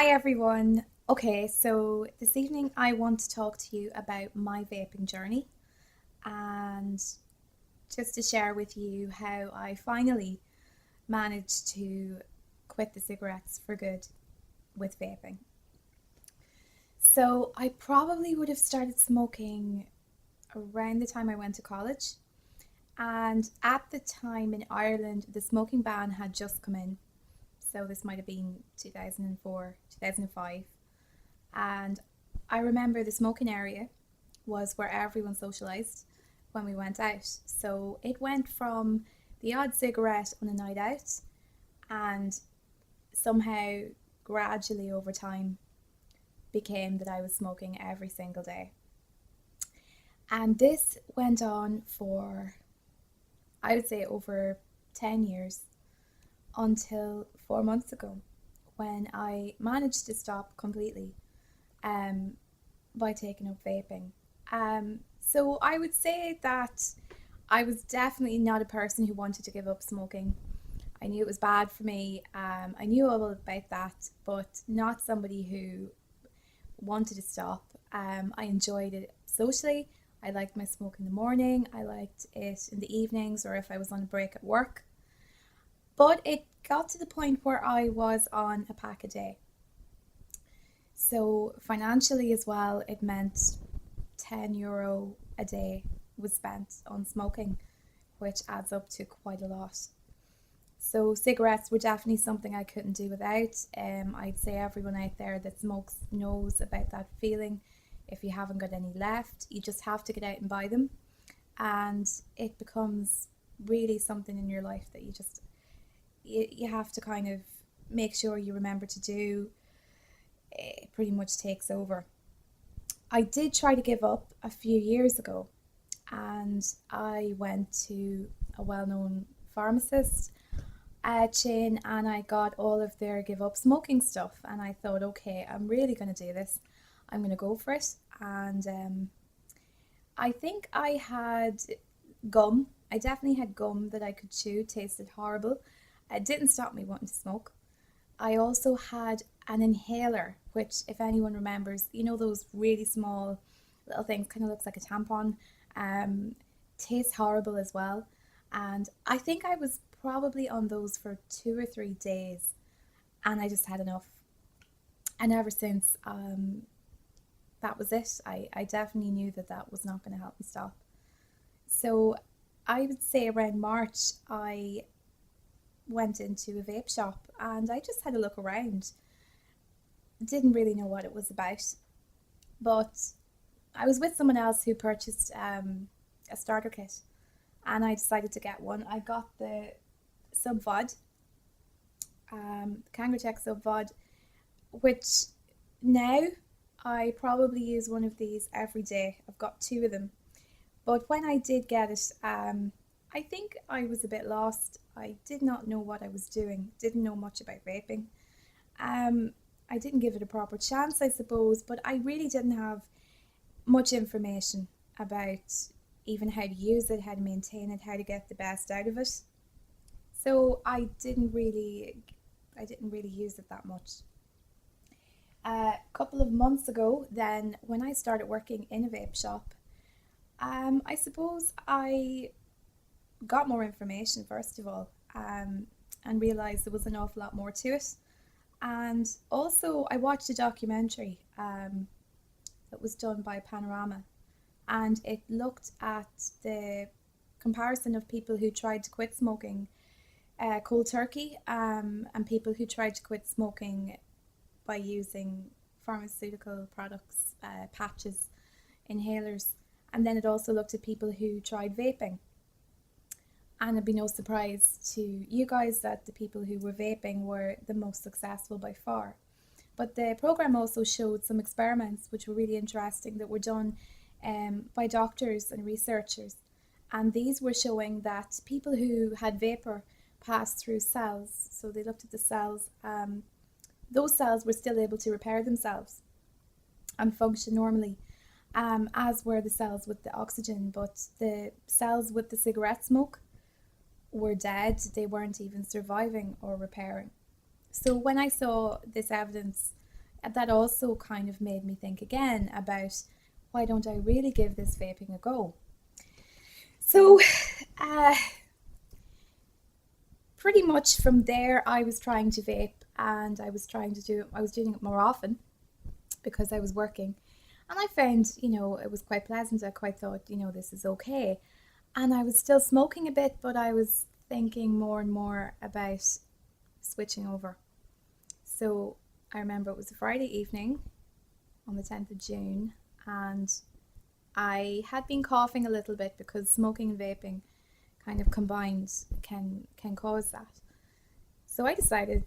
Hi everyone. Okay, so this evening I want to talk to you about my vaping journey and just to share with you how I finally managed to quit the cigarettes for good with vaping. So I probably would have started smoking around the time I went to college, and at the time in Ireland the smoking ban had just come in. So this might have been 2004, 2005. And I remember the smoking area was where everyone socialised when we went out. So it went from the odd cigarette on a night out, and somehow gradually over time became that I was smoking every single day. And this went on for, I would say, over 10 years until 4 months ago when I managed to stop completely um, by taking up vaping. So I would say that I was definitely not a person who wanted to give up smoking. I knew it was bad for me. I knew all about that, but not somebody who wanted to stop. I enjoyed it socially. I liked my smoke in the morning. I liked it in the evenings or if I was on a break at work. But it got to the point where I was on a pack a day. So financially as well, it meant €10 a day was spent on smoking, which adds up to quite a lot. So cigarettes were definitely something I couldn't do without. I'd say everyone out there that smokes knows about that feeling. If you haven't got any left, you just have to get out and buy them, and it becomes really something in your life that you have to kind of make sure you remember to do. It pretty much takes over. I did try to give up a few years ago, and I went to a well-known pharmacist chain, and I got all of their give up smoking stuff, and I thought, okay, I'm really going to do this. I'm going to go for it. And I think I had gum. I definitely had gum that I could chew, tasted horrible. It didn't stop me wanting to smoke. I also had an inhaler, which, if anyone remembers, you know, those really small little things, kind of looks like a tampon. Um, Tastes horrible as well. And I think I was probably on those for 2 or 3 days, and I just had enough. And ever since, that was it. I definitely knew that that was not going to help me stop. So I would say around March, I went into a vape shop and I just had a look around. Didn't really know what it was about, but I was with someone else who purchased a starter kit, and I decided to get one. I got the Sub Vod, Kangaroo Sub Vod, which now I probably use one of these every day. I've got two of them. But when I did get it, I think I was a bit lost. I did not know what I was doing, didn't know much about vaping. Um, I didn't give it a proper chance, I suppose, but I really didn't have much information about even how to use it, how to maintain it, how to get the best out of it. So I didn't really use it that much. A couple of months ago, then when I started working in a vape shop, I suppose I got more information first of all, and realised there was an awful lot more to it. And also, I watched a documentary that was done by Panorama, and it looked at the comparison of people who tried to quit smoking cold turkey, and people who tried to quit smoking by using pharmaceutical products, patches, inhalers. And then it also looked at people who tried vaping. And it'd be no surprise to you guys that the people who were vaping were the most successful by far. But the program also showed some experiments which were really interesting that were done by doctors and researchers. And these were showing that people who had vapor passed through cells. So they looked at the cells. Those cells were still able to repair themselves and function normally, as were the cells with the oxygen. But the cells with the cigarette smoke were dead. They weren't even surviving or repairing. So when I saw this evidence, that also kind of made me think again about why don't I really give this vaping a go. So pretty much from there I was trying to vape, and I was doing it more often because I was working, and I found, it was quite pleasant. I quite thought, this is okay. And I was still smoking a bit, but I was thinking more and more about switching over. So I remember it was a Friday evening on the 10th of June, and I had been coughing a little bit because smoking and vaping kind of combined can cause that. So I decided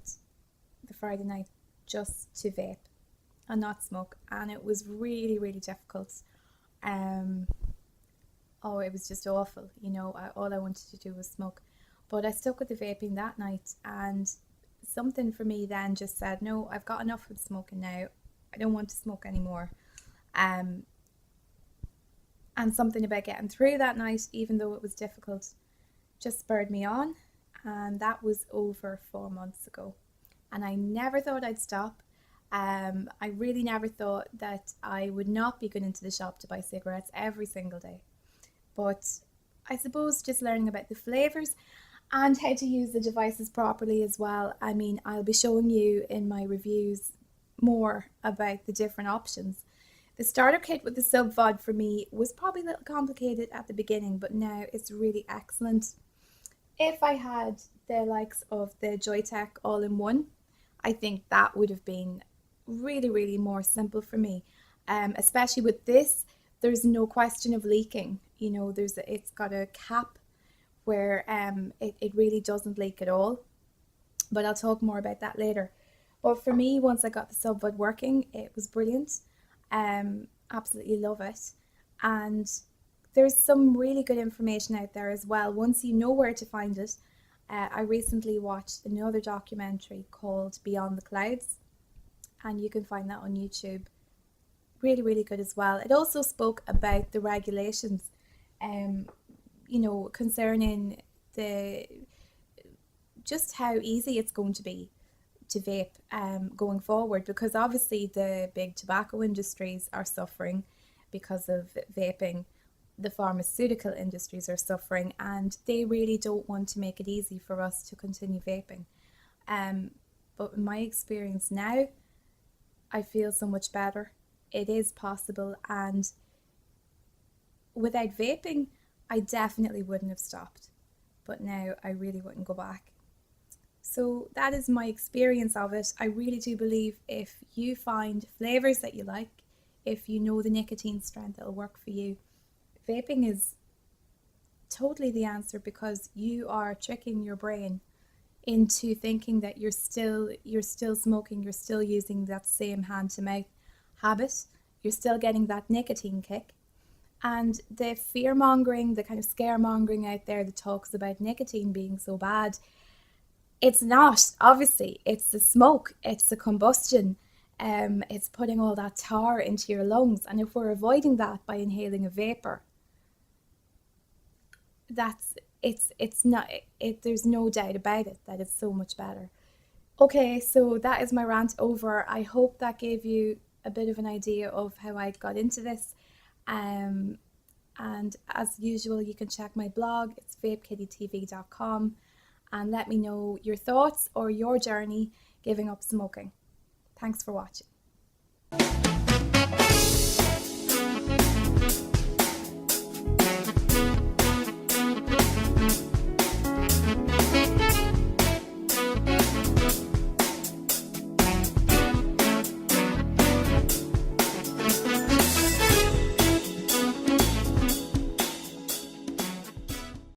the Friday night just to vape and not smoke, and it was really, really difficult. It was just awful. All I wanted to do was smoke, but I stuck with the vaping that night, and something for me then just said, no, I've got enough of smoking now. I don't want to smoke anymore. And something about getting through that night, even though it was difficult, just spurred me on. And that was over 4 months ago. And I never thought I'd stop. I really never thought that I would not be going into the shop to buy cigarettes every single day. But I suppose just learning about the flavours and how to use the devices properly as well. I mean, I'll be showing you in my reviews more about the different options. The starter kit with the sub-VOD for me was probably a little complicated at the beginning, but now it's really excellent. If I had the likes of the Joytech all-in-one, I think that would have been really, really more simple for me. Especially with this, there's no question of leaking. It's got a cap where it really doesn't leak at all. But I'll talk more about that later. But for me, once I got the sub-VOD working, it was brilliant. Absolutely love it. And there's some really good information out there as well. Once you know where to find it, I recently watched another documentary called Beyond the Clouds, and you can find that on YouTube. Really, really good as well. It also spoke about the regulations, concerning just how easy it's going to be to vape going forward, because obviously the big tobacco industries are suffering because of vaping. The pharmaceutical industries are suffering, and they really don't want to make it easy for us to continue vaping. But in my experience now, I feel so much better. It is possible, and without vaping, I definitely wouldn't have stopped. But now I really wouldn't go back. So that is my experience of it. I really do believe if you find flavours that you like, if you know the nicotine strength that will work for you, vaping is totally the answer, because you are tricking your brain into thinking that you're still smoking, you're still using that same hand to mouth habit, you're still getting that nicotine kick. And the fear mongering, the kind of scaremongering out there that talks about nicotine being so bad, it's not. Obviously, it's the smoke, it's the combustion, it's putting all that tar into your lungs. And if we're avoiding that by inhaling a vapor, there's no doubt about it that it's so much better. Okay, so that is my rant over. I hope that gave you a bit of an idea of how I got into this. And as usual, you can check my blog. It's vapekittytv.com, and let me know your thoughts or your journey giving up smoking. Thanks for watching.